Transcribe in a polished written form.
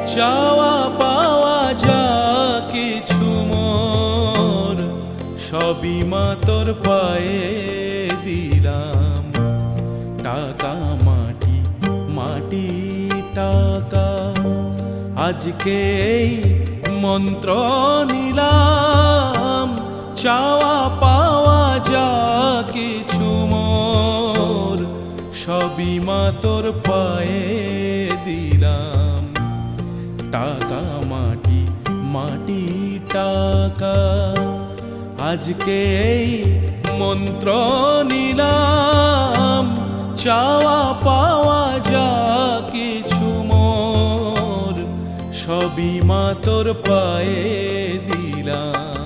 চাওয়া পাওয়া যা কিছু মোর সবই মা তোর পায়ে দিলাম। টাকা মাটি মাটি টাকা আজকে এই মন্ত্র নিলাম। চাওয়া পাওয়া যা কিছু মোর সবই মা তোর পায়ে দিলাম। টাকা মাটি মাটি টাকা আজকে এই মন্ত্র নিলাম। চাওয়া পাওয়া যা কিছু মোর সবই মা তোর পায়ে দিলাম।